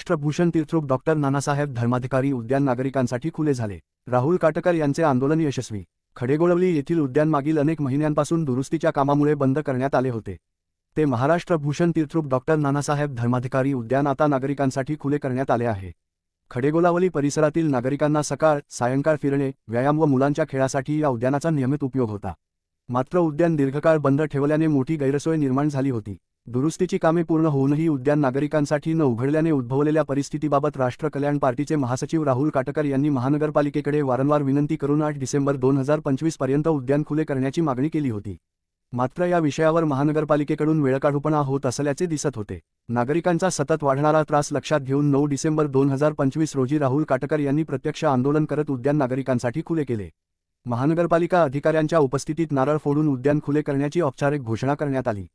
Maharashtra Bhushan तीर्थरूप doctor Nanasaheb Dharmadhikari उद्यान नागरिकांसाठी खुले झाले। राहुल काटकर यांचे आंदोलन यशस्वी। खडेगोळवली येथील उद्यान मागील अनेक महिन्यांपासून दुरुस्तीच्या कामामुळे बंद करण्यात आले होते। ते महाराष्ट्र भूषण तीर्थरूप डॉक्टर नानासाहेब धर्माधिकारी उद्यान आता नागरिकांसाठी खुले करण्यात आले आहे। खडेगोळवली परिसरातील नागरिकांना सकाळ सायंकाळ फिरणे, व्यायाम व मुलांच्या खेळासाठी या उद्यानाचा नियमित उपयोग होता। मात्र उद्यान दीर्घकाळ बंद ठेवल्याने मोठी गैरसोय निर्माण झाली होती। दुरुस्तीची कामे पूर्ण होऊनही उद्यान नागरिकांसाठी न उघडल्याने उद्भवलेल्या परिस्थितीबाबत राष्ट्र कल्याण पार्टीचे महासचिव राहुल काटकर यांनी महानगरपालिकेकडे वारंवार विनंती करून 8 डिसेंबर 2025 पर्यंत उद्यान खुले करण्याची मागणी केली होती। मात्र या विषयावर महानगरपालिकेकडून वेळकाढूपणा होत असल्याचे दिसत होते। नागरिकांचा सतत वाढणारा त्रास लक्षात घेऊन 9 डिसेंबर 2025 रोजी राहुल काटकर यांनी प्रत्यक्ष आंदोलन करत उद्यान नागरिकांसाठी खुले केले। महानगरपालिका अधिकाऱ्यांच्या उपस्थितीत नारळ फोडून उद्यान खुले करण्याची औपचारिक घोषणा करण्यात आली।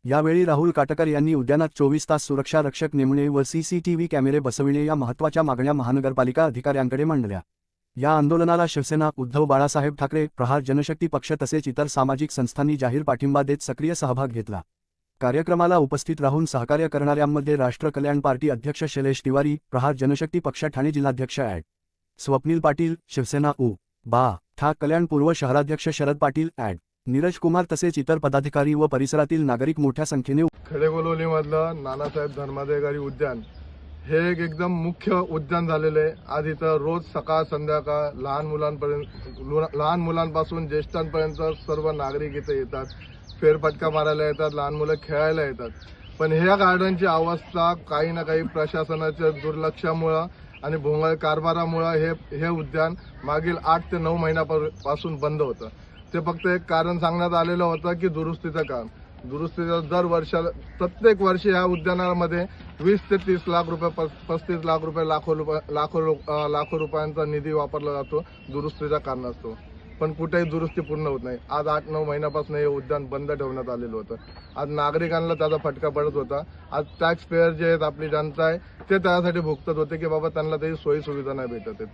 यावेळी राहुल काटकर यांनी उद्यानात 24 तास सुरक्षा रक्षक नेमणे व CCTV कॅमेरे बसविणे या महत्त्वाच्या मागण्या महानगरपालिका अधिकाऱ्यांकडे मांडल्या। या आंदोलनाला शिवसेना, उद्धव बाळासाहेब ठाकरे, प्रहार जनशक्ती पक्ष तसेच इतर सामाजिक संस्थांनी जाहीर पाठिंबा देत सक्रिय सहभाग घेतला। कार्यक्रमाला उपस्थित राहून सहकार्य करणाऱ्यांमध्ये राष्ट्र कल्याण पार्टी अध्यक्ष शैलेश तिवारी, प्रहार जनशक्ती पक्ष ठाणे जिल्हाध्यक्ष ॲड. स्वप्नील पाटील, शिवसेना उ.बा. ठा कल्याण पूर्व शहराध्यक्ष शरद पाटील ॲड. नीरज कुमार तसेच इतर पदाधिकारी व परिसरातील नागरिक मोठ्या संख्येने खडेगोळवलीमधलं नानासाहेब धर्माधिकारी उद्यान हे एकदम मुख्य उद्यान झालेले आहे। आज इथं रोज सकाळ संध्याकाळ लहान मुलांपासून ज्येष्ठांपर्यंत सर्व नागरिक इथे येतात, फेरफटका मारायला येतात, लहान मुलं खेळायला येतात। पण ह्या गार्डनची अवस्था काही ना काही प्रशासनाच्या दुर्लक्षामुळे आणि भोंगळ कारभारामुळे हे उद्यान मागील 8 ते 9 महिन्यापासून बंद होतं। ते फक्त एक कारण सांगण्यात आलेलं होतं की दुरुस्तीचं काम। दुरुस्तीचं प्रत्येक वर्षी ह्या उद्यानामध्ये 20 ते 30 लाख रुपये 35 लाख रुपये लाखो रुपयांचा निधी वापरला जातो दुरुस्तीच्या कारणास्तव, पण कुठेही दुरुस्ती पूर्ण होत नाही। आज 8-9 महिन्यापासून हे उद्यान बंद ठेवण्यात आलेलं होतं। आज नागरिकांना त्याचा फटका पडत होता। आज टॅक्स पेअर जे आहेत, आपली जनता आहे, ते त्यासाठी भुगतत होते की बाबा त्यांना त्याची सोयी सुविधा नाही भेटत आहेत।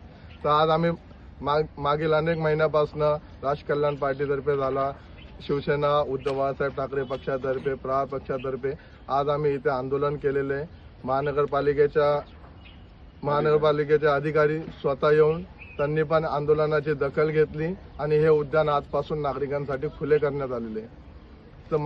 तर आज आम्ही मागील अनेक महिन्यापासून राष्ट्र कल्याण पार्टीतर्फे झाला, शिवसेना, उद्धव बाळासाहेब ठाकरे पक्षातर्फे, प्रहार पक्षातर्फे आज आम्ही इथे आंदोलन केलेले आहे। महानगरपालिकेचे अधिकारी स्वतः येऊन त्यांनी पण आंदोलनाची दखल घेतली आणि हे उद्यान आजपासून नागरिकांसाठी खुले करण्यात आलेले आहे। तर